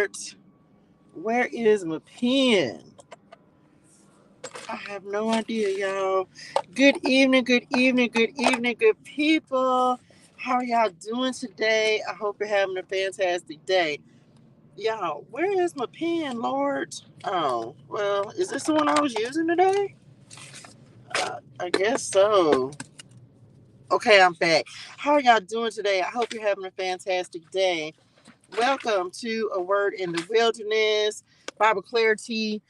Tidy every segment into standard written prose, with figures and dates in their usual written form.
Lord. Where is my pen? I have no idea, y'all. Good evening, good evening, good evening, good people. How are y'all doing today? I hope you're having a fantastic day. Y'all, where is my pen, Lord? Oh, well, is this the one I was using today? I guess so. Okay, I'm back. How are y'all doing today? I hope you're having a fantastic day. Welcome to A Word in the Wilderness, Bible Clarity.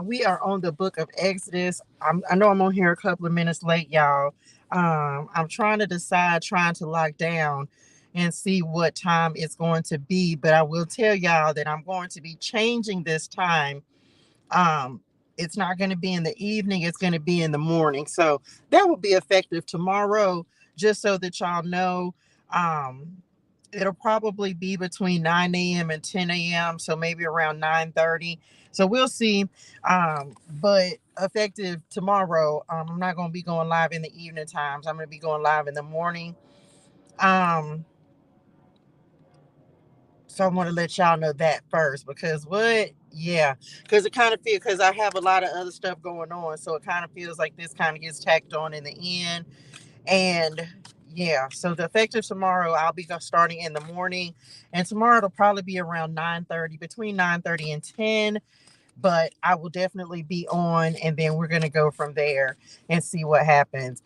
We are on the book of Exodus. I know I'm on here a couple of minutes late, y'all. I'm trying to decide, trying to lock down and see what time it's going to be. But I will tell y'all that I'm going to be changing this time. Um, it's not going to be in the evening, it's going to be in the morning. So that will be effective tomorrow, just so that y'all know. Um, It'll probably be between 9 a.m. and 10 a.m. So maybe around 9:30. So we'll see. But effective tomorrow, I'm not going to be going live in the evening times. I'm going to be going live in the morning. Um, so I want to let y'all know that first because what? Yeah, because it kind of feels because I have a lot of other stuff going on. So it kind of feels like this kind of gets tacked on in the end. And yeah, so the effective tomorrow, I'll be starting in the morning, and tomorrow it'll probably be around 9:30, between 9:30 and 10. But I will definitely be on, and then we're gonna go from there and see what happens.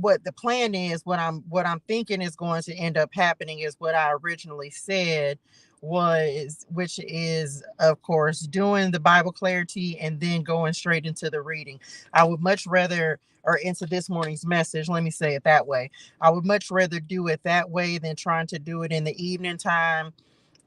What the plan is, what I'm thinking is going to end up happening is what I originally said was, which is of course doing the Bible clarity and then going straight into the reading. I would much rather, or into this morning's message, let me say it that way. I would much rather do it that way than trying to do it in the evening time.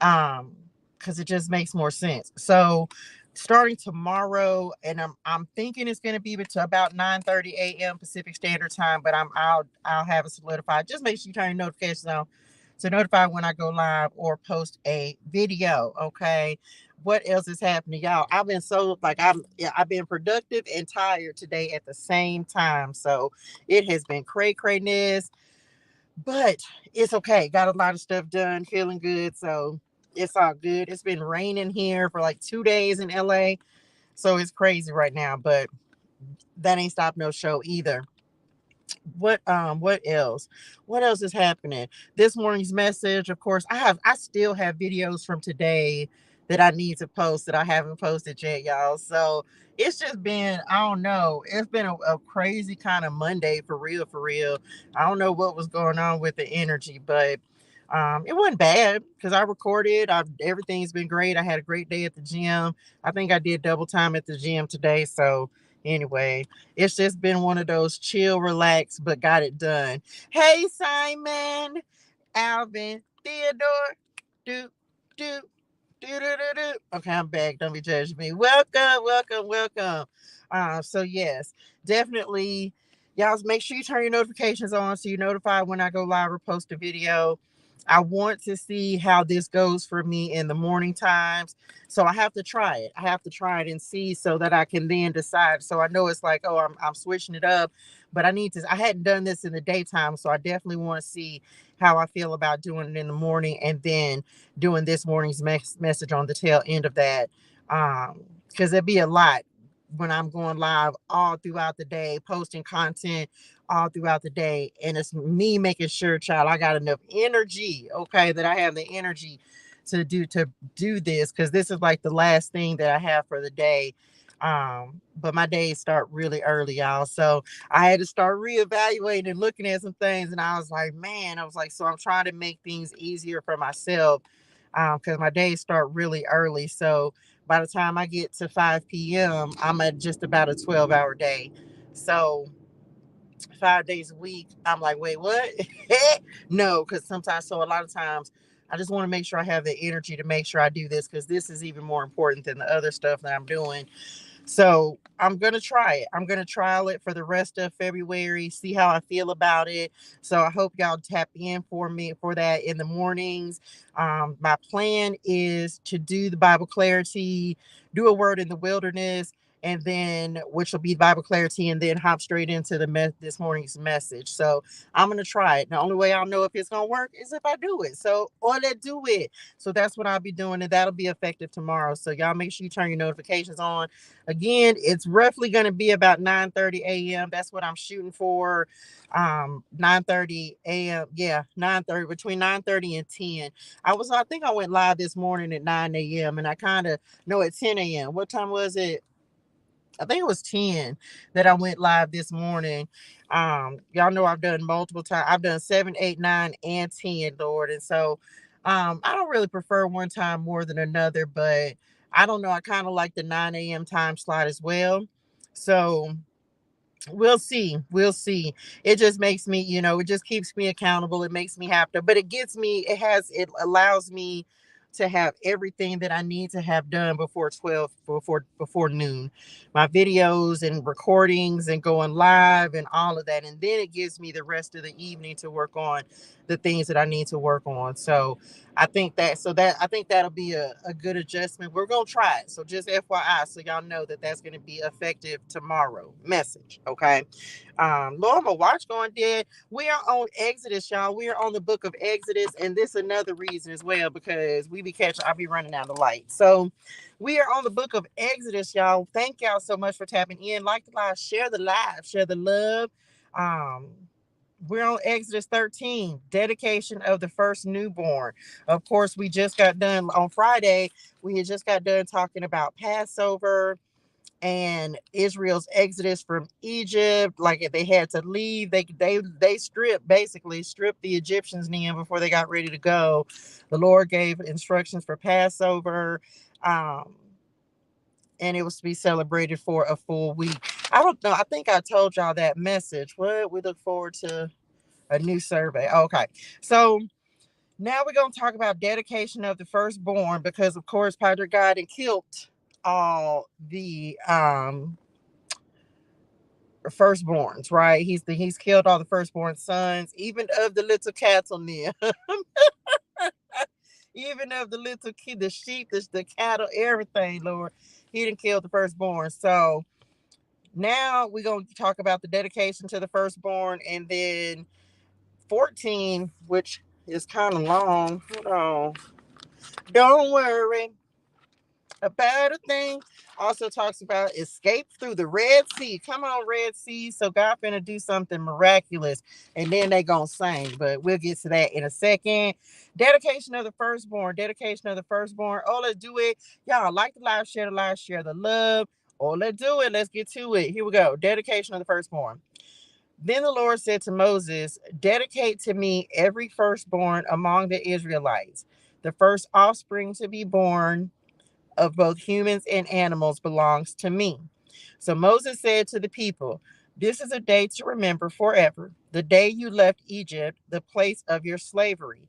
Um, because it just makes more sense. So starting tomorrow, and I'm thinking it's going to be to about 9:30 a.m. Pacific Standard Time, but I'll have it solidified. Just make sure you turn your notifications on to notify when I go live or post a video. Okay. What else is happening, y'all? I've been so like I've been productive and tired today at the same time. So it has been craziness, but it's okay. Got a lot of stuff done, feeling good. So it's all good. It's been raining here for like 2 days in LA. So it's crazy right now, but that ain't stopped no show either. What else? What else is happening? This morning's message, of course, I still have videos from today that I need to post that I haven't posted yet, y'all. So it's just been, I don't know, it's been a crazy kind of Monday for real, for real. I don't know what was going on with the energy, but it wasn't bad because I recorded. Everything's been great. I had a great day at the gym. I think I did double time at the gym today. So anyway, it's just been one of those chill, relax, but got it done. Hey, Simon, Alvin, Theodore, do, do, do. Okay, I'm back. Don't be judging me. Welcome, welcome, welcome. So yes, definitely, y'all make sure you turn your notifications on so you're notified when I go live or post a video. I want to see how this goes for me in the morning times. So I have to try it. I have to try it and see so that I can then decide. So I know it's like, oh, I'm switching it up, but I hadn't done this in the daytime. So I definitely want to see how I feel about doing it in the morning and then doing this morning's message on the tail end of that. Because it'd be a lot when I'm going live all throughout the day, posting content all throughout the day. And it's me making sure, child, I got enough energy, okay, that I have the energy to do this because this is like the last thing that I have for the day. But my days start really early, y'all. So I had to start reevaluating and looking at some things, and I was like, man, I was like, so I'm trying to make things easier for myself because my days start really early. So by the time I get to 5 p.m., I'm at just about a 12-hour day. So 5 days a week, I'm like, wait, what? No, because sometimes, so a lot of times, I just want to make sure I have the energy to make sure I do this because this is even more important than the other stuff that I'm doing. So I'm gonna try it. I'm gonna trial it for the rest of February, see how I feel about it. So I hope y'all tap in for me for that in the mornings. My plan is to do the Bible clarity, do a word in the wilderness, and then which will be Bible clarity, and then hop straight into this morning's message. So I'm gonna try it. The only way I'll know if it's gonna work is if I do it. So or let's do it. So that's what I'll be doing, and that'll be effective tomorrow. So y'all make sure you turn your notifications on. Again, it's roughly gonna be about 9:30 a.m. That's what I'm shooting for. 9:30 a.m. Yeah, 9:30, between 9:30 and 10. I think I went live this morning at 9 a.m. and I kind of know at 10 a.m. What time was it? I think it was 10 that I went live this morning. Y'all know I've done multiple times. I've done 7, 8, 9, and 10, Lord. And so I don't really prefer one time more than another, but I don't know. I kind of like the 9 a.m. time slot as well. So we'll see. We'll see. It just makes me, it just keeps me accountable. It makes me have to, but it allows me to have everything that I need to have done before 12, before noon. My videos and recordings and going live and all of that. And then it gives me the rest of the evening to work on the things that I need to work on. So I think that'll be a good adjustment. We're gonna try it. So just FYI, so y'all know that that's gonna be effective tomorrow. Message, okay? Lord, my watch going dead. We are on Exodus, y'all. We are on the book of Exodus, and this is another reason as well because I'll be running out of light. So we are on the book of Exodus, y'all. Thank y'all so much for tapping in. Like the live, share the love. Um, we're on Exodus 13, dedication of the first newborn. Of course, we just got done on Friday. We had just got done talking about Passover and Israel's exodus from Egypt. Like if they had to leave, they stripped the Egyptians in before they got ready to go. The Lord gave instructions for Passover. Um, and it was to be celebrated for a full week. I don't know. I think I told y'all that message. What we look forward to a new survey. Okay. So now we're going to talk about dedication of the firstborn because, of course, Padre God and killed all the firstborns, right? He's killed all the firstborn sons, even of the little cattle near, even of the little kid, the sheep, the cattle, everything, Lord. He didn't kill the firstborn. So now we're going to talk about the dedication to the firstborn, and then 14, which is kind of long. Hold on. Don't worry about a thing. Also talks about escape through the Red Sea. Come on, Red Sea. So God finna do something miraculous. And then they gonna sing. But we'll get to that in a second. Dedication of the firstborn. Dedication of the firstborn. Oh, let's do it. Y'all like the live, share the love. Oh, let's do it. Let's get to it. Here we go. Dedication of the firstborn. Then the Lord said to Moses, dedicate to me every firstborn among the Israelites, the first offspring to be born of both humans and animals belongs to me. So Moses said to the people, this is a day to remember forever, the day you left Egypt, the place of your slavery.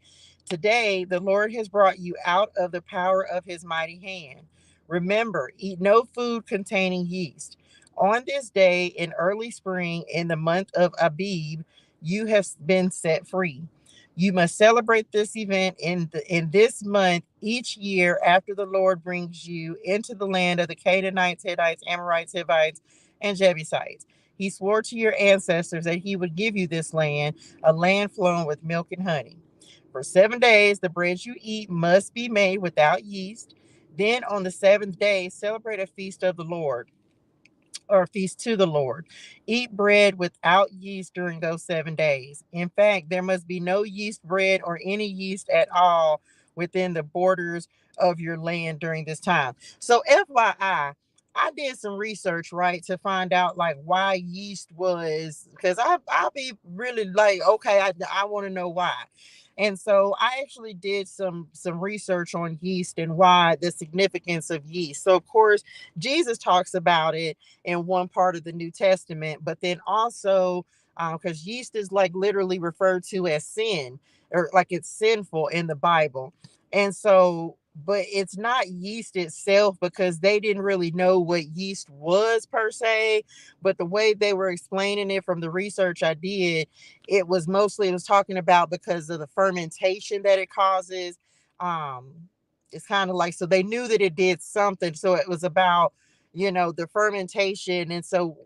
Today, the Lord has brought you out of the power of his mighty hand. Remember, eat no food containing yeast. On this day in early spring, in the month of Abib, you have been set free. You must celebrate this event in this month each year after the Lord brings you into the land of the Canaanites, Hittites, Amorites, Hivites, and Jebusites. He swore to your ancestors that he would give you this land, a land flowing with milk and honey. For 7 days, the bread you eat must be made without yeast. Then on the seventh day, celebrate a feast of the Lord or feast to the Lord. Eat bread without yeast during those 7 days. In fact, there must be no yeast bread or any yeast at all within the borders of your land during this time. So, FYI, I did some research, right, to find out like why yeast was, because I'll be really like, okay, I want to know why. And so I actually did some research on yeast and why the significance of yeast. So of course Jesus talks about it in one part of the New Testament, but then also because yeast is like literally referred to as sin, or like it's sinful in the Bible. And so, but it's not yeast itself because they didn't really know what yeast was per se. But the way they were explaining it from the research I did, it was talking about because of the fermentation that it causes. Um, it's kind of like, so they knew that it did something. So it was about, the fermentation. And so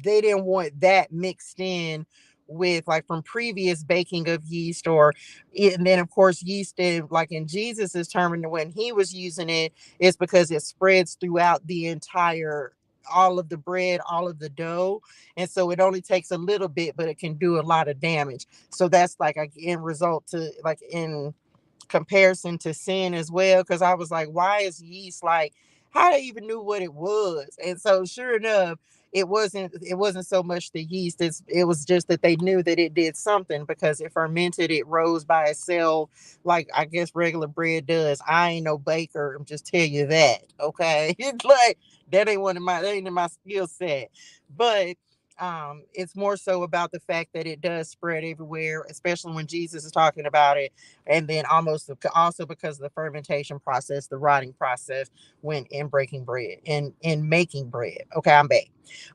they didn't want that mixed in with, like, from previous baking of yeast. And then of course yeast, like in Jesus's term, and when he was using it, it's because it spreads throughout the entire, all of the bread, all of the dough. And so it only takes a little bit, but it can do a lot of damage. So that's like a end result to, like, in comparison to sin as well. Because I was like, why is yeast, like, how they even knew what it was? And so sure enough, it wasn't so much the yeast. It was just that they knew that it did something because it fermented, it rose by itself, like I guess regular bread does. I ain't no baker, I'm just tell you that. Okay. It's like that ain't in my skill set. But it's more so about the fact that it does spread everywhere, especially when Jesus is talking about it. And then almost also because of the fermentation process, the rotting process, when in breaking bread and in making bread. Okay, I'm back.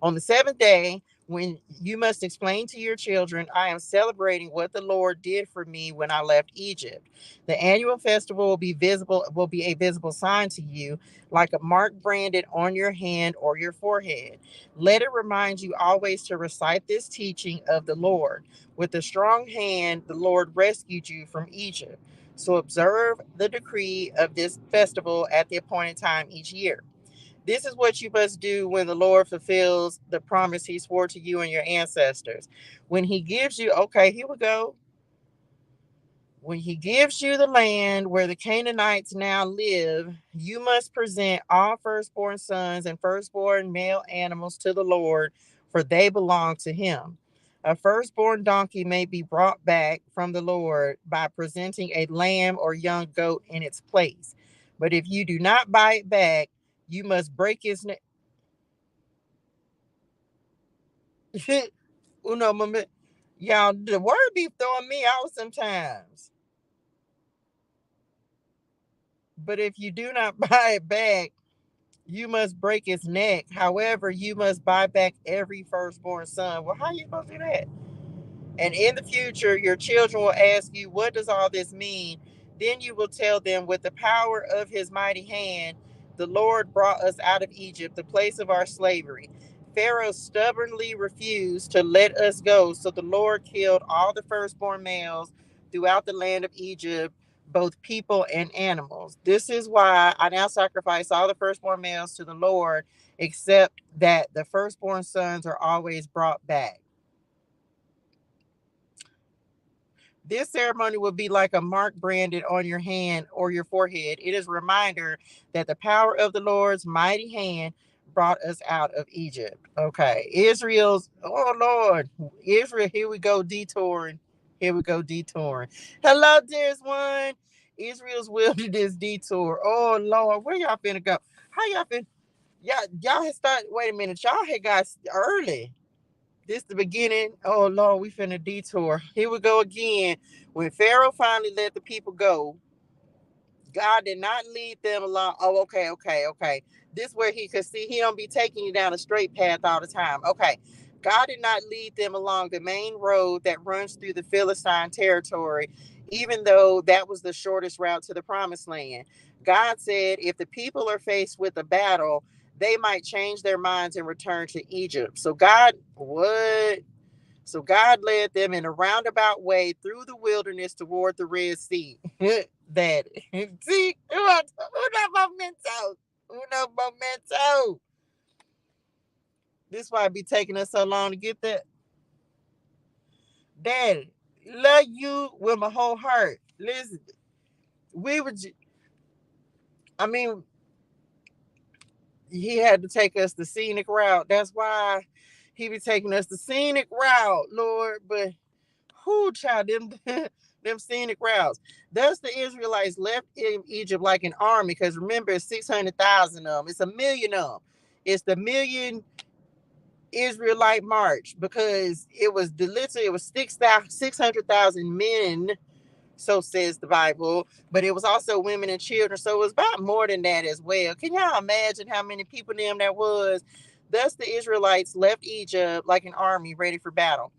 On the seventh day, when you must explain to your children, I am celebrating what the Lord did for me when I left Egypt. The annual festival will be a visible sign to you, like a mark branded on your hand or your forehead. Let it remind you always to recite this teaching of the Lord. With a strong hand, the Lord rescued you from Egypt. So observe the decree of this festival at the appointed time each year. This is what you must do when the Lord fulfills the promise he swore to you and your ancestors. When he gives you, okay, here we go. When he gives you the land where the Canaanites now live, you must present all firstborn sons and firstborn male animals to the Lord, for they belong to him. A firstborn donkey may be brought back from the Lord by presenting a lamb or young goat in its place. But if you do not buy it back, you must break its neck. Uno moment. Y'all, the word be throwing me out sometimes. But if you do not buy it back, you must break its neck. However, you must buy back every firstborn son. Well, how you supposed to do that? And in the future, your children will ask you, what does all this mean? Then you will tell them, with the power of his mighty hand, the Lord brought us out of Egypt, the place of our slavery. Pharaoh stubbornly refused to let us go, so the Lord killed all the firstborn males throughout the land of Egypt, both people and animals. This is why I now sacrifice all the firstborn males to the Lord, except that the firstborn sons are always brought back. This ceremony will be like a mark branded on your hand or your forehead. It is a reminder that the power of the Lord's mighty hand brought us out of Egypt. Okay. Oh Lord, Israel, here we go detouring. Here we go detouring. Hello, dearest one. Israel's wilderness detour. Oh Lord, where y'all finna go? How y'all finna? Y'all had started. Wait a minute, y'all had got early. This the beginning. Oh Lord, we finna detour. Here we go again. When Pharaoh finally let the people go, God did not lead them along. Oh, okay, okay, okay. This where he could see he don't be taking you down a straight path all the time. Okay. God did not lead them along the main road that runs through the Philistine territory, even though that was the shortest route to the promised land. God said if the people are faced with a battle, they might change their minds and return to Egypt. So God led them in a roundabout way through the wilderness toward the Red Sea. That see, uno momento, uno momento. This why it be taking us so long to get that. Daddy, love you with my whole heart. Listen, we were. I mean, he had to take us the scenic route. That's why he be taking us the scenic route, Lord. But who child them them scenic routes. Thus the Israelites left in Egypt like an army, because remember it's 600,000 of them. It's a million of them. It's the million Israelite march, because it was literally it was 600,000 men, so says the Bible, but it was also women and children. So it was about more than that as well. Can y'all imagine how many people them that was? Thus the Israelites left Egypt like an army ready for battle.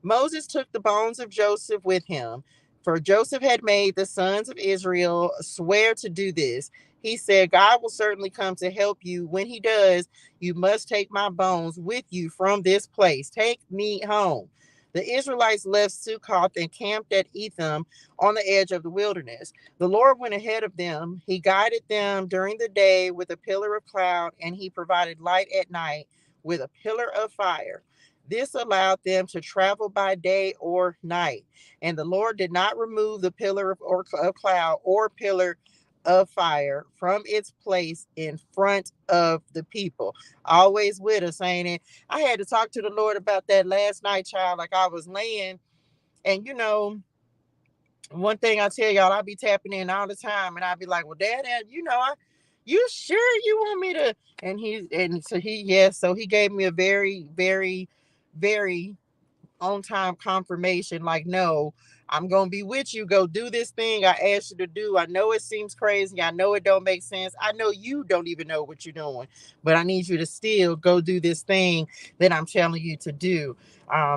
Moses took the bones of Joseph with him, for Joseph had made the sons of Israel swear to do this. He said, God will certainly come to help you. When he does, you must take my bones with you from this place. Take me home. The Israelites left Succoth and camped at Etham on the edge of the wilderness. The Lord went ahead of them. He guided them during the day with a pillar of cloud, and he provided light at night with a pillar of fire. This allowed them to travel by day or night. And the Lord did not remove the pillar of cloud or pillar of fire from its place in front of the people. Always with us, ain't it? I had to talk to the Lord about that last night, child. Like I was laying, and one thing I tell y'all, I be tapping in all the time, and I be like, "Well, Dad, you sure you want me to?" So he gave me a very, very, very on time confirmation, like, no, I'm gonna be with you. Go do this thing I asked you to do. I know it seems crazy. I know it don't make sense. I know you don't even know what you're doing, but I need you to still go do this thing that I'm telling you to do.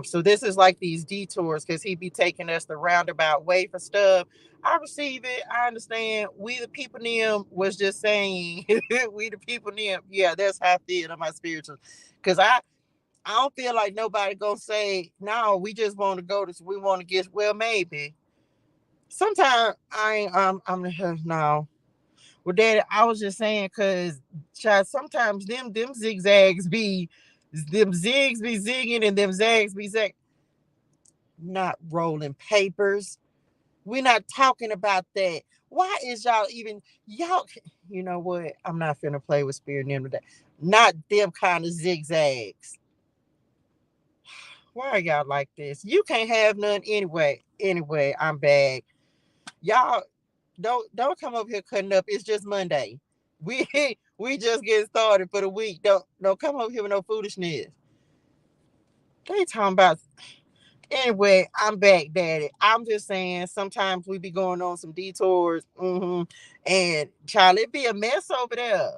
So this is like these detours because he be taking us the roundabout way for stuff. I receive it. I understand. We the people them was just saying we the people them. Yeah, that's how I feel in my spiritual. Cause I don't feel like nobody gonna say, no, we just want to go to, we want to get, well, maybe. Sometimes I ain't, no. Well, Daddy, I was just saying, cause, child, sometimes them zigzags be, them zigs be zigging and them zags be zag. Not rolling papers. We're not talking about that. Why is y'all, you know what? I'm not finna play with spirit in them today. Not them kind of zigzags. Why are y'all like this? You can't have none anyway. Anyway, I'm back. Y'all don't come up here cutting up. It's just Monday. We we just getting started for the week. Don't come up here with no foolishness. They talking about anyway. I'm back, Daddy. I'm just saying. Sometimes we be going on some detours, and child, it be a mess over there.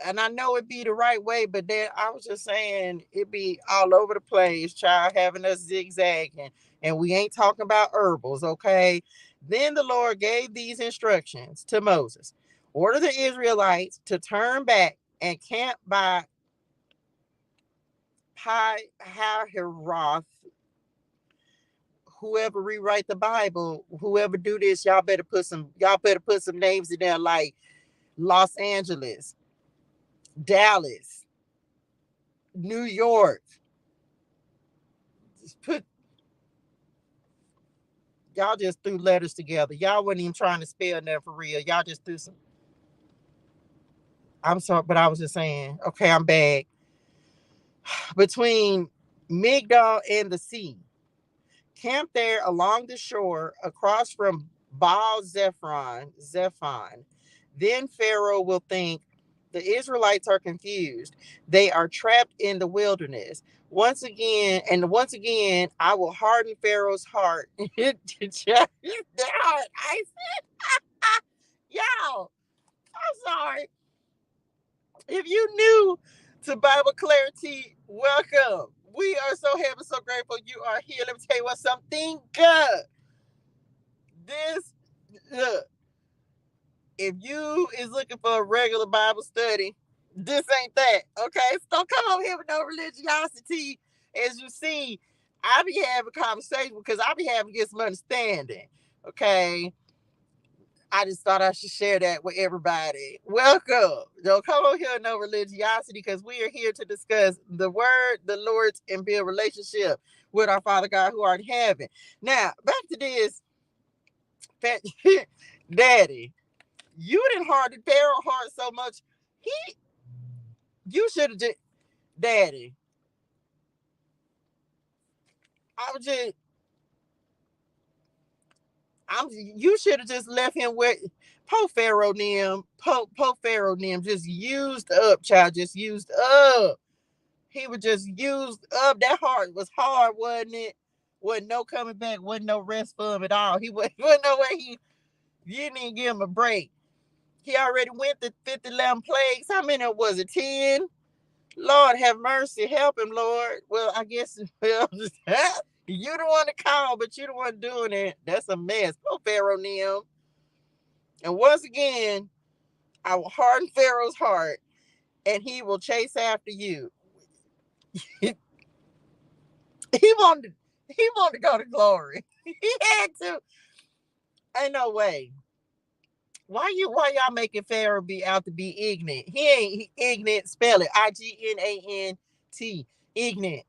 And I know it be the right way, but then I was just saying it be all over the place, child, having us zigzagging. And we ain't talking about herbals, okay? Then the Lord gave these instructions to Moses. Order the Israelites to turn back and camp by Pi Hahiroth. Whoever rewrite the Bible, whoever do this, y'all better put some names in there like Los Angeles, Dallas, New York. Just put Y'all just threw letters together. Y'all wasn't even trying to spell nothing for real. Y'all just threw some. I'm sorry, but I was just saying. Okay, I'm back. Between Migdal and the sea, camp there along the shore, across from Baal Zephon. Then Pharaoh will think the Israelites are confused. They are trapped in the wilderness. Once again, I will harden Pharaoh's heart. I said, y'all, I'm sorry. If you new to Bible Clarity, welcome. We are so happy, so grateful you are here. Let me tell you what, something good. This, look, if you is looking for a regular Bible study, this ain't that. Okay, so don't come over here with no religiosity. As you see, I be having conversation because I be having to get some understanding. Okay, I just thought I should share that with everybody. Welcome. Don't come over here with no religiosity because we are here to discuss the word, the Lord's, and build relationship with our Father God who art in heaven. Now, back to this. Daddy, you didn't harden Pharaoh heart so much. He, you should have just, Daddy. I was just, You should have just left him where. Po Pharaoh Nim just used up, child, just used up. He was just used up. That heart was hard, wasn't it? Wasn't no coming back, wasn't no rest for him at all. Wasn't no way you didn't even give him a break. He already went the 50 11 plagues. How many was it? 10? Lord have mercy, help him, Lord. Well, I guess well, you the one to call, but you the one doing it. That's a mess. Oh, Pharaoh Nim. And once again, I will harden Pharaoh's heart, and he will chase after you. he wanted he wanted to go to glory. He had to. Ain't no way. Why y'all making Pharaoh be out to be ignorant? He ain't ignorant. Spell it IGNANT. Ignorant.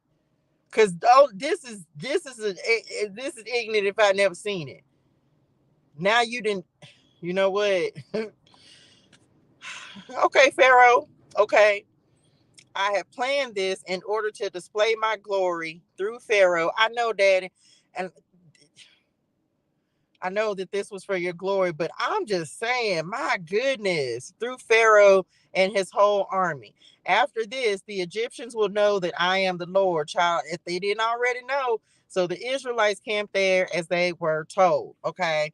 Cause this is ignorant if I never seen it. Now you didn't. You know what? Okay, Pharaoh. Okay. I have planned this in order to display my glory through Pharaoh. I know, Daddy, and I know that this was for your glory, but I'm just saying, my goodness, through Pharaoh and his whole army. After this, the Egyptians will know that I am the Lord, child, if they didn't already know. So the Israelites camped there as they were told. Okay.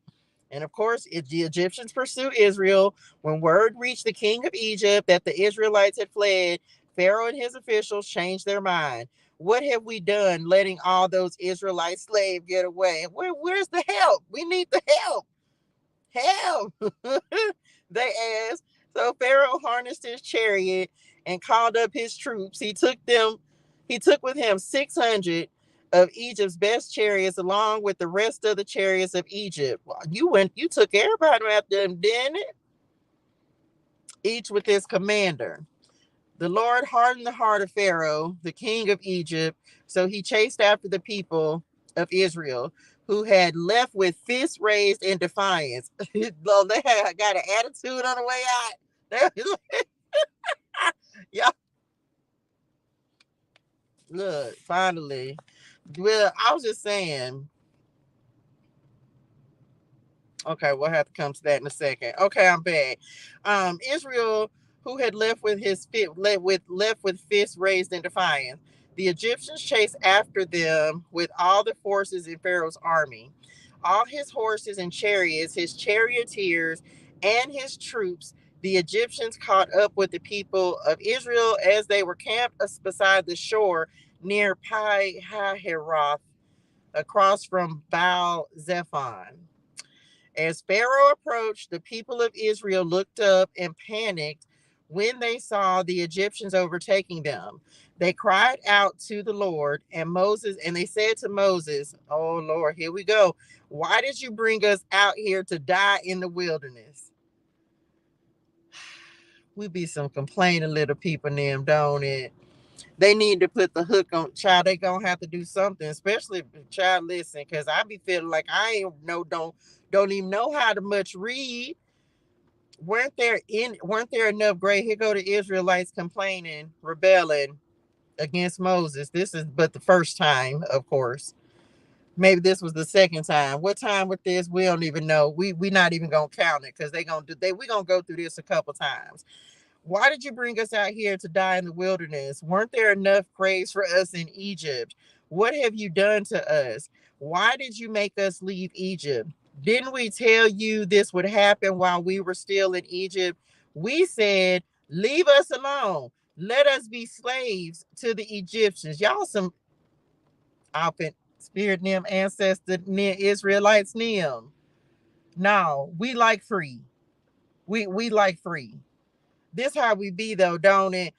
And of course, if the Egyptians pursued Israel, when word reached the king of Egypt that the Israelites had fled, Pharaoh and his officials changed their mind. What have we done letting all those Israelite slaves get away? Where's the help? We need the help. Help, they asked. So Pharaoh harnessed his chariot and called up his troops. He took with him 600 of Egypt's best chariots along with the rest of the chariots of Egypt. Well, you took everybody after them, didn't it? Each with his commander. The Lord hardened the heart of Pharaoh, the king of Egypt, so he chased after the people of Israel, who had left with fists raised in defiance. Well, they had got an attitude on the way out. Yeah, look, finally. Well, I was just saying, okay, we'll have to come to that in a second. Okay, I'm back. Israel, who had left with left with fists raised in defiance. The Egyptians chased after them with all the forces in Pharaoh's army, all his horses and chariots, his charioteers, and his troops. The Egyptians caught up with the people of Israel as they were camped beside the shore near Pi Hahiroth, across from Baal Zephon. As Pharaoh approached, the people of Israel looked up and panicked when they saw the Egyptians overtaking them. They cried out to the Lord and they said to Moses, "Oh Lord, here we go. Why did you bring us out here to die in the wilderness?" We be some complaining little people, them, don't it? They need to put the hook on child. They gonna have to do something, especially child. Listen, because I be feeling like I ain't no don't even know how to much read. Weren't there enough great? Here go the Israelites complaining, rebelling against Moses. This is but the first time, of course. Maybe this was the second time. What time with this? We don't even know. We not even gonna count it because we gonna go through this a couple times. Why did you bring us out here to die in the wilderness? Weren't there enough graves for us in Egypt? What have you done to us? Why did you make us leave Egypt? Didn't we tell you this would happen while we were still in Egypt? We said, leave us alone. Let us be slaves to the Egyptians. Y'all some outfit spirit them ancestor near Israelites them. No, we like free. We like free. This how we be though, don't it?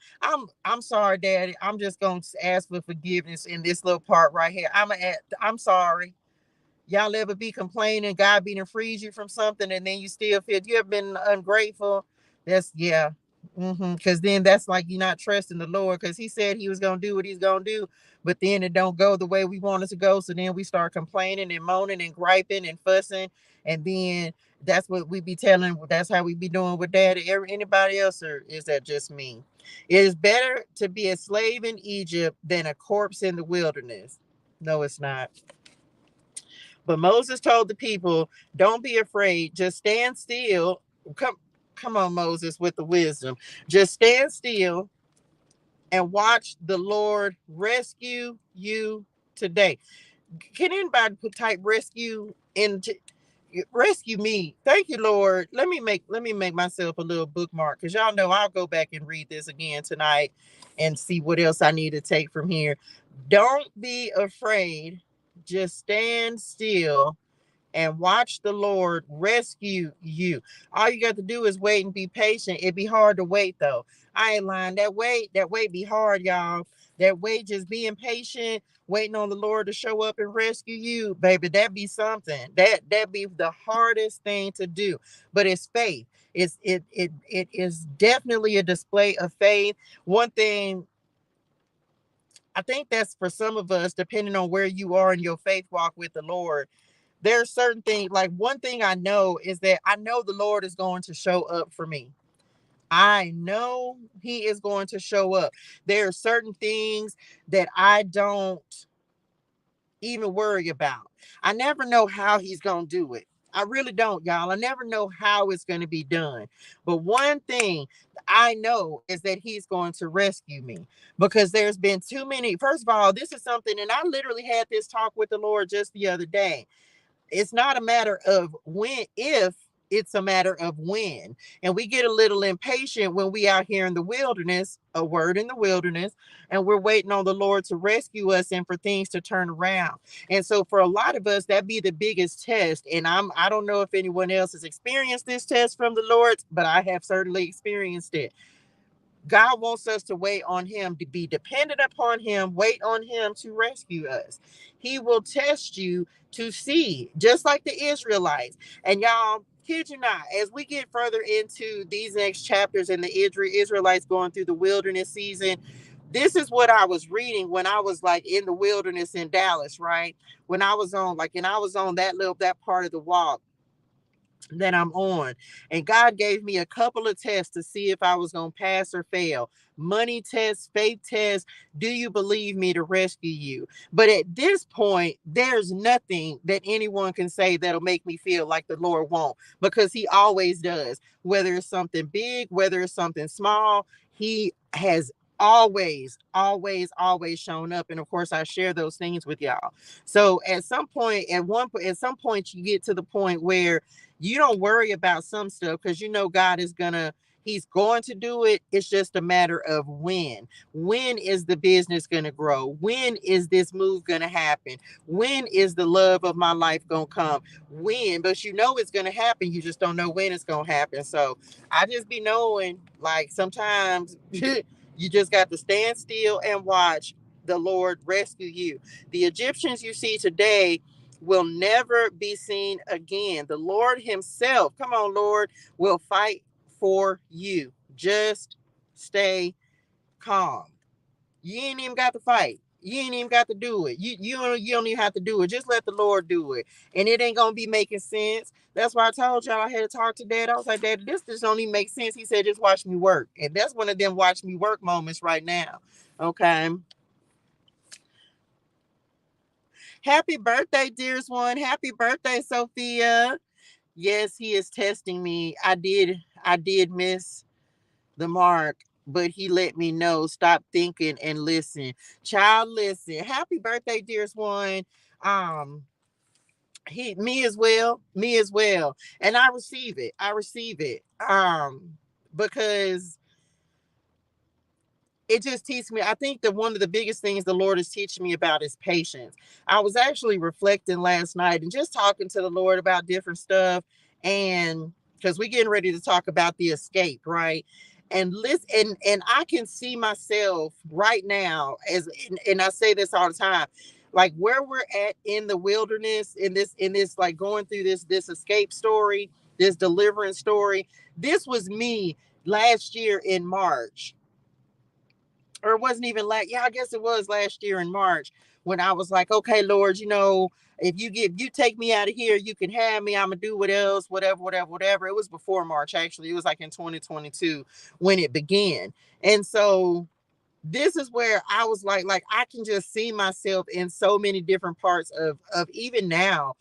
I'm sorry, Daddy. I'm just gonna ask for forgiveness in this little part right here. I'm sorry. Y'all ever be complaining God being frees you from something and then you still feel you have been ungrateful? That's yeah. Because then that's like you're not trusting the Lord because He said He was gonna do what He's gonna do, but then it don't go the way we want it to go. So then we start complaining and moaning and griping and fussing, and then that's what we be telling. That's how we be doing with Daddy. Anybody else, or is that just me? It is better to be a slave in Egypt than a corpse in the wilderness. No, it's not. But Moses told the people, "Don't be afraid. Just stand still. Come on, Moses, with the wisdom. Just stand still and watch the Lord rescue you today." Can anybody type rescue into rescue me? Thank you, Lord. Let me make myself a little bookmark because y'all know I'll go back and read this again tonight and see what else I need to take from here. Don't be afraid. Just stand still and watch the Lord rescue you. All you got to do is wait and be patient. It'd be hard to wait though. I ain't lying. That wait be hard, y'all. That wait, just being patient, waiting on the Lord to show up and rescue you, baby. That be something. That be the hardest thing to do. But it's faith. It is definitely a display of faith. One thing I think that's for some of us, depending on where you are in your faith walk with the Lord, there's certain things, like one thing I know is that I know the Lord is going to show up for me. I know he is going to show up. There are certain things that I don't even worry about. I never know how he's going to do it. I really don't, y'all. I never know how it's going to be done. But one thing I know is that he's going to rescue me, because there's been too many. First of all, this is something, and I literally had this talk with the Lord just the other day. It's not a matter of when, if, it's a matter of when. And we get a little impatient when we out here in the wilderness, a word in the wilderness, and we're waiting on the Lord to rescue us and for things to turn around. And so for a lot of us, that be the biggest test. And I don't know if anyone else has experienced this test from the Lord, but I have certainly experienced it. God wants us to wait on him, to be dependent upon him, wait on him to rescue us. He will test you to see, just like the Israelites. And y'all, kid you not, as we get further into these next chapters and the Israelites going through the wilderness season, this is what I was reading when I was like in the wilderness in Dallas, right? When I was on, like, and I was on that part of the walk that I'm on. And God gave me a couple of tests to see if I was going to pass or fail. Money tests, faith tests. Do you believe me to rescue you? But at this point, there's nothing that anyone can say that'll make me feel like the Lord won't, because he always does. Whether it's something big, whether it's something small, he has always shown up. And of course, I share those things with y'all. So at some point you get to the point where you don't worry about some stuff, because you know God is gonna he's going to do it. It's just a matter of when. When is the business going to grow? When is this move going to happen? When is the love of my life going to come? When? But you know it's going to happen. You just don't know when it's going to happen. So I just be knowing, like, sometimes you just got to stand still and watch the Lord rescue you. The Egyptians you see today will never be seen again. The Lord himself, come on, Lord, will fight for you. Just stay calm. You ain't even got to fight. You ain't even got to do it. You don't even have to do it. Just let the Lord do it. And it ain't gonna be making sense. That's why I told y'all I had to talk to Dad. I was like, Dad, this just don't even make sense. He said, just watch me work. And that's one of them watch me work moments right now. Okay. Happy birthday, dearest one. Happy birthday, Sophia. Yes, he is testing me. I did miss the mark, but he let me know, stop thinking and listen. Child, listen. Happy birthday, dearest one. Um, he me as well. Me as well. And I receive it. I receive it. Because it just teaches me. I think that one of the biggest things the Lord is teaching me about is patience. I was actually reflecting last night and just talking to the Lord about different stuff. And because we're getting ready to talk about the escape, right? And listen, and I can see myself right now and I say this all the time, like where we're at in the wilderness, in this like going through this escape story, this deliverance story. This was me last year in March, or it wasn't even like, yeah, I guess it was last year in March, when I was like, okay, Lord, if you take me out of here, you can have me. I'm gonna do what else, whatever. It was before March, actually. It was like in 2022 when it began. And so this is where I was like I can just see myself in so many different parts of even now,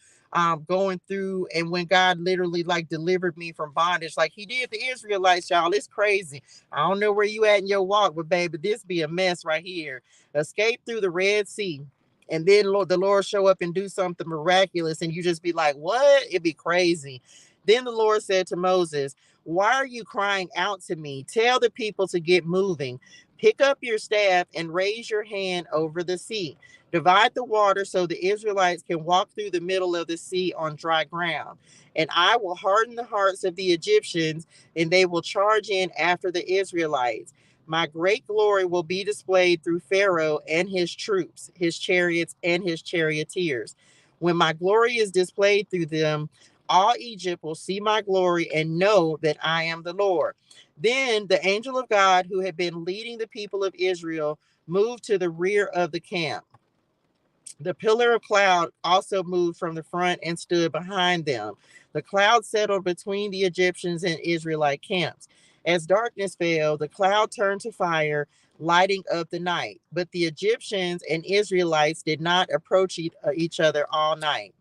going through. And when God literally like delivered me from bondage, like he did the Israelites, y'all. It's crazy. I don't know where you at in your walk, but baby, this be a mess right here. Escape through the Red Sea, and then the Lord show up and do something miraculous, and you just be like, what? It'd be crazy. Then the Lord said to Moses, why are you crying out to me? Tell the people to get moving. Pick up your staff and raise your hand over the sea. Divide the water so the Israelites can walk through the middle of the sea on dry ground. And I will harden the hearts of the Egyptians, and they will charge in after the Israelites. My great glory will be displayed through Pharaoh and his troops, his chariots and his charioteers. When my glory is displayed through them, all Egypt will see my glory and know that I am the Lord. Then the angel of God, who had been leading the people of Israel, moved to the rear of the camp. The pillar of cloud also moved from the front and stood behind them. The cloud settled between the Egyptians and Israelite camps. As darkness fell, the cloud turned to fire, lighting up the night. But the Egyptians and Israelites did not approach each other all night.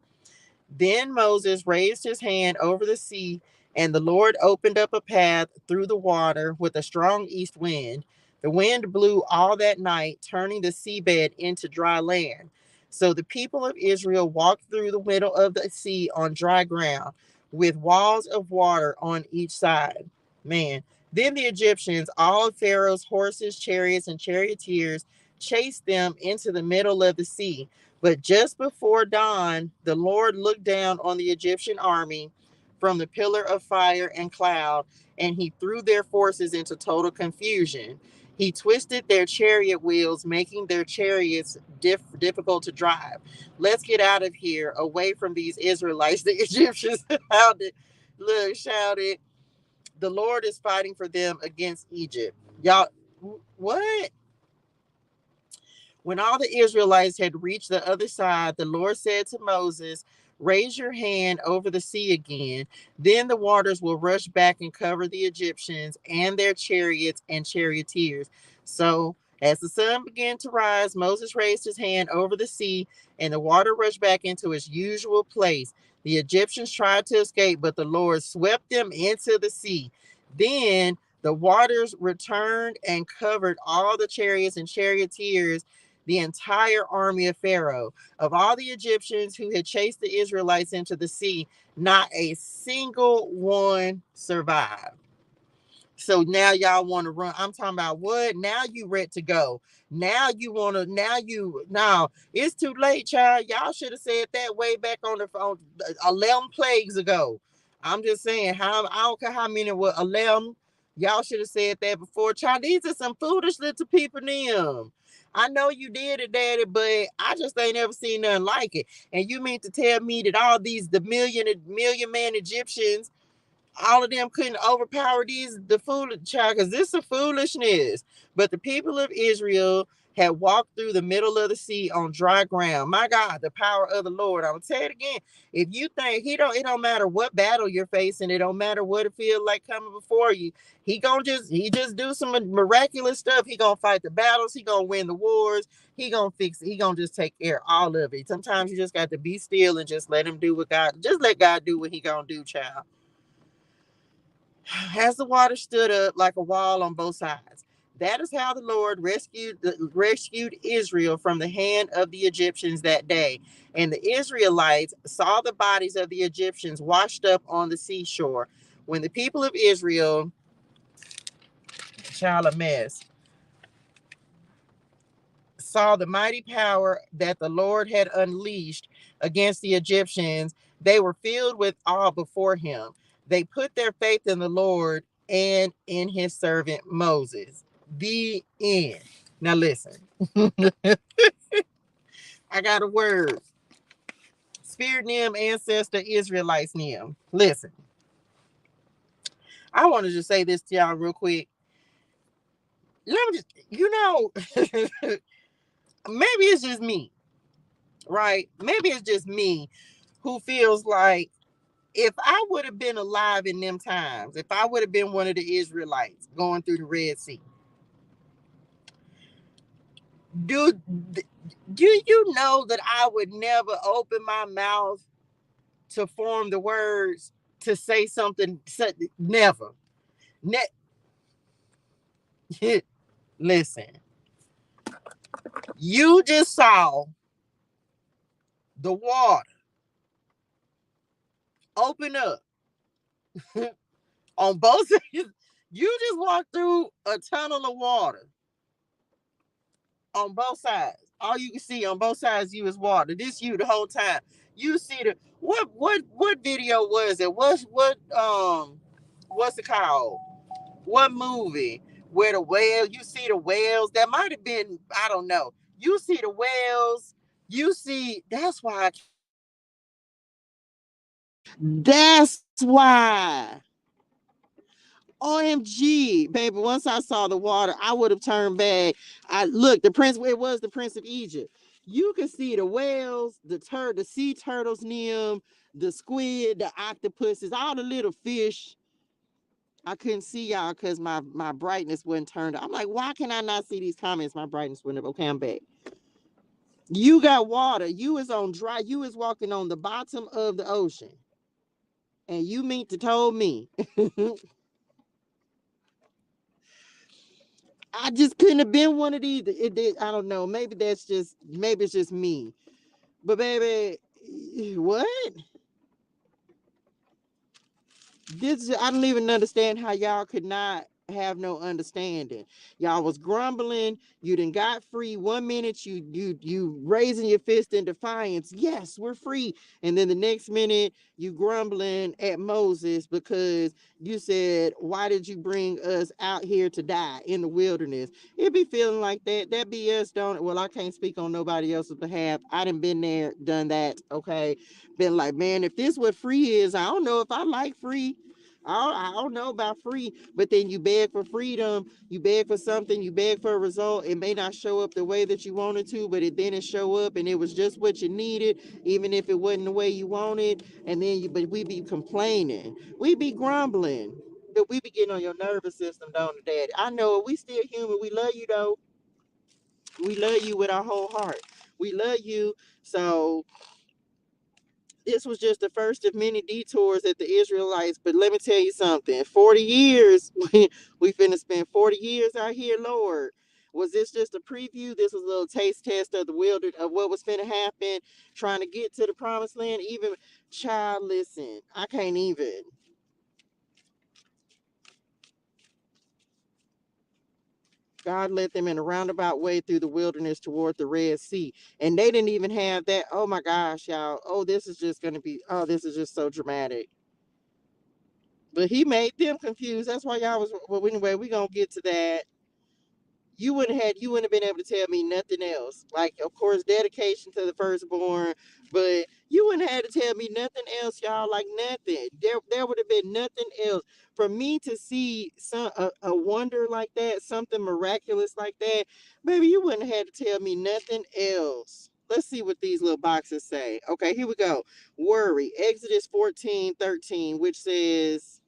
Then Moses raised his hand over the sea, and the Lord opened up a path through the water with a strong east wind. The wind blew all that night, turning the seabed into dry land. So the people of Israel walked through the middle of the sea on dry ground, with walls of water on each side. Man. Then the Egyptians, all of Pharaoh's horses, chariots, and charioteers, chased them into the middle of the sea. But just before dawn, the Lord looked down on the Egyptian army from the pillar of fire and cloud, and he threw their forces into total confusion. He twisted their chariot wheels, making their chariots difficult to drive. Let's get out of here, away from these Israelites. The Egyptians shouted, the Lord is fighting for them against Egypt. Y'all, what? When all the Israelites had reached the other side, the Lord said to Moses, raise your hand over the sea again. Then the waters will rush back and cover the Egyptians and their chariots and charioteers. So, as the sun began to rise, Moses raised his hand over the sea, and the water rushed back into its usual place. The Egyptians tried to escape, but the Lord swept them into the sea. Then the waters returned and covered all the chariots and charioteers, the entire army of Pharaoh. Of all the Egyptians who had chased the Israelites into the sea, not a single one survived. So now y'all want to run. I'm talking about what? Now you ready to go. Now you want to, now it's too late, child. Y'all should have said that way back on the phone 11 plagues ago. I'm just saying, I don't care how many were 11. Y'all should have said that before. Child, these are some foolish little people, them. I know you did it, Daddy, but I just ain't ever seen nothing like it. And you mean to tell me that all these, the million man Egyptians, all of them couldn't overpower the foolish child, because this is foolishness. But the people of Israel had walked through the middle of the sea on dry ground. My God, the power of the Lord. I'm gonna tell it again. If you think it don't matter what battle you're facing, it don't matter what it feels like coming before you. He just do some miraculous stuff. He gonna fight the battles. He gonna win the wars. He gonna fix it. He gonna just take care of all of it. Sometimes you just got to be still and just let him do what God. Just let God do what he gonna do, child. As the water stood up like a wall on both sides. That is how the Lord rescued Israel from the hand of the Egyptians that day. And the Israelites saw the bodies of the Egyptians washed up on the seashore. When the people of Israel, child of mess, saw the mighty power that the Lord had unleashed against the Egyptians, they were filled with awe before him. They put their faith in the Lord and in his servant Moses. The end. Now listen, I got a word. Spirit Nim, ancestor Israelites Nim. Listen, I want to just say this to y'all real quick. Let me just, maybe it's just me, right? Maybe it's just me who feels like if I would have been alive in them times, if I would have been one of the Israelites going through the Red Sea, do you know that I would never open my mouth to form the words to say something? Never. Listen, you just saw the water open up on both sides. You just walked through a tunnel of water on both sides. All you can see on both sides of you is water. This you the whole time. You see the what video was it? What's it called? What movie where the whale, you see the whales? That might have been, I don't know. You see the whales, you see, that's why. OMG, baby. Once I saw the water, I would have turned back. I look, it was the Prince of Egypt. You can see the whales, the sea turtles near them, the squid, the octopuses, all the little fish. I couldn't see y'all because my brightness wasn't turned on. I'm like, why can I not see these comments? My brightness went up. Okay, I'm back. You got water. You is on dry. You is walking on the bottom of the ocean. And you mean to told me I just couldn't have been one of these. It did. I don't know. Maybe it's just me. But baby, what? I don't even understand how y'all could not have no understanding. Y'all was grumbling. You done got free. 1 minute you raising your fist in defiance. Yes, we're free. And then the next minute you grumbling at Moses because you said, why did you bring us out here to die in the wilderness? It be feeling like that. That be us, don't it? Well, I can't speak on nobody else's behalf. I done been there, done that. Okay. Been like, man, if this what free is, I don't know if I like free. I don't know about free, but then you beg for freedom, you beg for something, you beg for a result. It may not show up the way that you wanted to, but it didn't show up and it was just what you needed, even if it wasn't the way you wanted. And then but we be complaining, we be grumbling, but we be getting on your nervous system, don't it, Daddy? I know we still human. We love you though. We love you with our whole heart. We love you. So this was just the first of many detours at the Israelites. But let me tell you something, 40 years, we finna spend 40 years out here, Lord. Was this just a preview? This was a little taste test of the wilderness, of what was finna happen, trying to get to the promised land. Even, child, listen, I can't even. God led them in a roundabout way through the wilderness toward the Red Sea. And they didn't even have that. Oh my gosh, y'all. Oh, this is just going to be, oh, this is just so dramatic. But he made them confused. That's why y'all was, well, anyway, we going to get to that. You wouldn't have been able to tell me nothing else. Like, of course, dedication to the firstborn, but you wouldn't have had to tell me nothing else, y'all. Like nothing. There would have been nothing else for me to see a wonder like that, something miraculous like that. Baby, you wouldn't have had to tell me nothing else. Let's see what these little boxes say. Okay, here we go. Worry. Exodus 14:13, which says,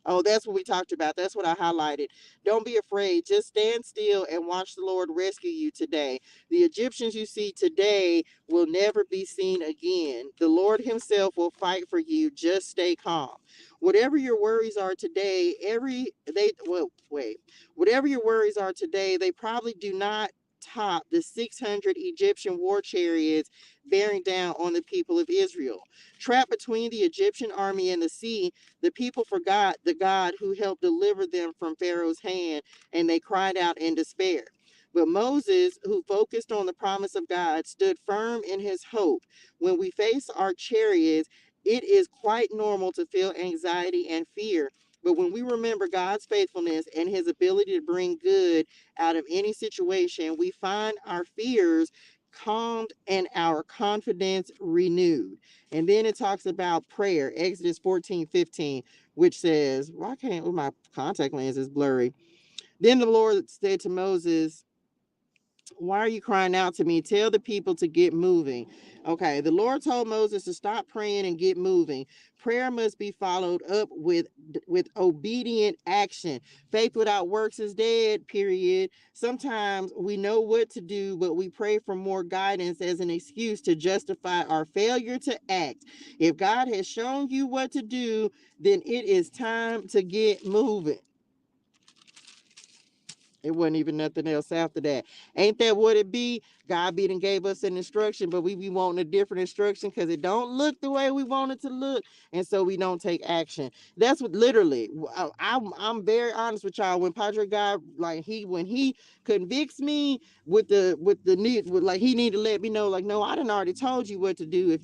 oh, that's what we talked about. That's what I highlighted. Don't be afraid. Just stand still and watch the Lord rescue you today. The Egyptians you see today will never be seen again. The Lord himself will fight for you. Just stay calm. Whatever your worries are today, whatever your worries are today, they probably do not top the 600 Egyptian war chariots bearing down on the people of Israel. Trapped between the Egyptian army and the sea, the people forgot the God who helped deliver them from Pharaoh's hand, and they cried out in despair. But Moses, who focused on the promise of God, stood firm in his hope. When we face our chariots, it is quite normal to feel anxiety and fear. But when we remember God's faithfulness and his ability to bring good out of any situation, we find our fears calmed and our confidence renewed. And then it talks about prayer, Exodus 14:15, which says, why can't, well, my contact lens is blurry. Then the Lord said to Moses, why are you crying out to me? Tell the people to get moving. Okay, the Lord told Moses to stop praying and get moving. Prayer must be followed up with obedient action. Faith without works is dead, period. Sometimes we know what to do, but we pray for more guidance as an excuse to justify our failure to act. If God has shown you what to do, then it is time to get moving. It wasn't even nothing else after that. Ain't that what it be? God be done gave us an instruction, but we be wanting a different instruction because it don't look the way we want it to look, and so we don't take action. That's what literally. I'm very honest with y'all. When Padre God, like when he convicts me with the need, with like he need to let me know, like, no, I done already told you what to do. If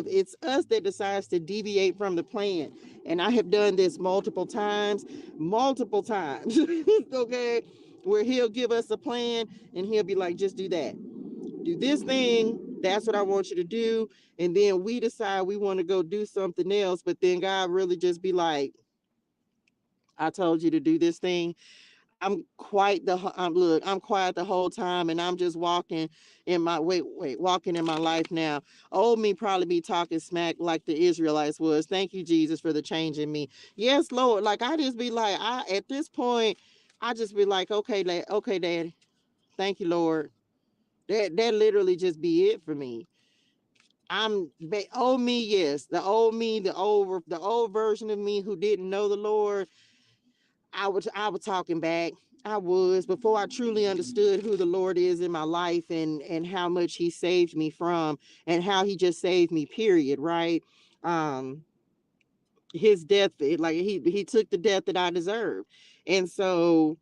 it's us that decides to deviate from the plan, and I have done this multiple times, okay, where he'll give us a plan and he'll be like, just do that. Do this thing. That's what I want you to do. And then we decide we want to go do something else. But then God really just be like, I told you to do this thing. I'm quiet the whole time, and I'm just walking in my walking in my life now. Old me probably be talking smack like the Israelites was. Thank you, Jesus, for the change in me. Yes, Lord. Like I just be like, I at this point, I just be like, okay, okay, Daddy. Thank you, Lord. That literally just be it for me. Old me, yes, the old me, the old version of me who didn't know the Lord. I was talking back. I was before I truly understood who the Lord is in my life, and how much He saved me from, and how He just saved me. Period. Right. Um, His death, like he took the death that I deserved, and so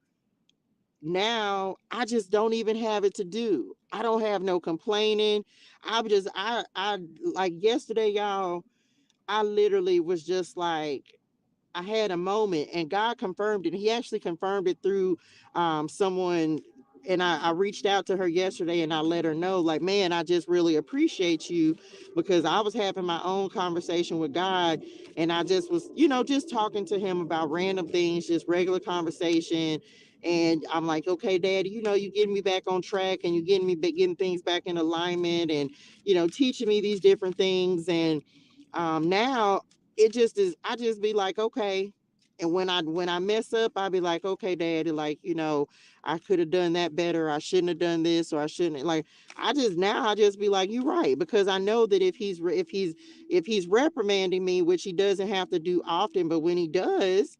now I just don't even have it to do. I don't have no complaining. I like yesterday, y'all. I literally was just like, I had a moment, and God confirmed it. He actually confirmed it through someone. And I reached out to her yesterday and I let her know, like, man, I just really appreciate you, because I was having my own conversation with God, and I just was, just talking to him about random things, just regular conversation. And I'm like, okay, Daddy, you getting me back on track, and you getting things back in alignment, and, teaching me these different things. And now it just is, I just be like, okay. And when I mess up, I'll be like, okay, Daddy, like, I could have done that better. I shouldn't have done this, or I shouldn't, like, I just be like, you're right. Because I know that if he's reprimanding me, which he doesn't have to do often, but when he does,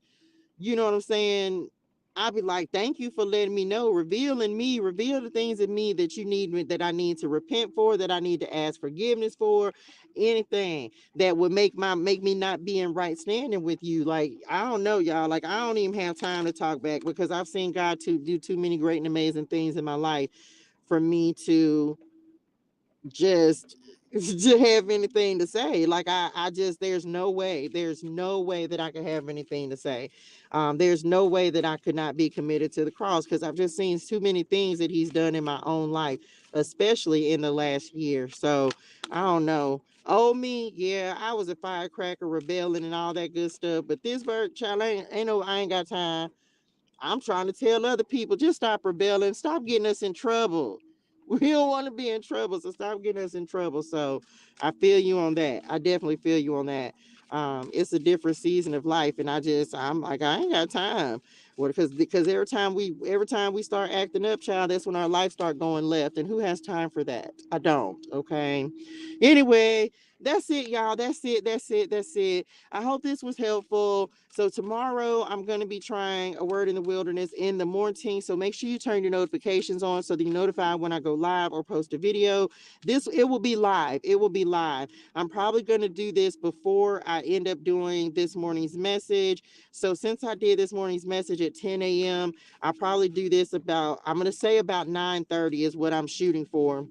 you know what I'm saying? I'll be like, thank you for letting me know, reveal the things in me that that I need to repent for, that I need to ask forgiveness for, anything that would make me not be in right standing with you. Like, I don't know, y'all. Like, I don't even have time to talk back, because I've seen God to do too many great and amazing things in my life for me to just to have anything to say. Like, I just, there's no way that I could have anything to say. There's no way that I could not be committed to the cross, because I've just seen too many things that he's done in my own life, especially in the last year. So I don't know. Oh, me, yeah, I was a firecracker, rebelling and all that good stuff, but this bird child ain't no, I ain't got time. I'm trying to tell other people, just stop rebelling, stop getting us in trouble. We don't want to be in trouble, so stop getting us in trouble. So I feel you on that. I definitely feel you on that. It's a different season of life, and I'm like, I ain't got time. Well, because every time we start acting up, child, that's when our life start going left. And who has time for that? I don't. Okay. Anyway, that's it, y'all. That's it. That's it. That's it. I hope this was helpful. So tomorrow I'm going to be trying a word in the wilderness in the morning. So make sure you turn your notifications on so that you're notified when I go live or post a video. It will be live. It will be live. I'm probably going to do this before I end up doing this morning's message. So since I did this morning's message at 10 a.m., I'll probably do this I'm going to say about 9:30 is what I'm shooting for,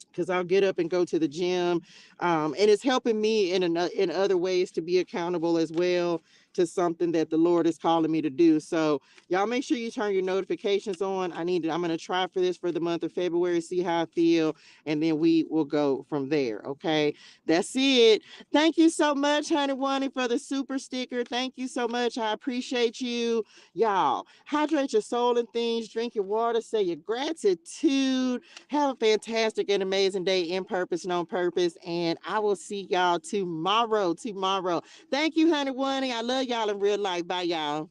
because I'll get up and go to the gym. And it's helping me in other ways to be accountable as well to something that the Lord is calling me to do. So y'all make sure you turn your notifications on. I'm going to try for this for the month of February, see how I feel, and then we will go from there. Okay. That's it. Thank you so much, Honey Wani, for the super sticker. Thank you so much. I appreciate you. Y'all, hydrate your soul and things, drink your water, say your gratitude. Have a fantastic and amazing day in purpose and on purpose. And I will see y'all tomorrow. Thank you, Honey Wani. I love y'all in real life. Bye, y'all.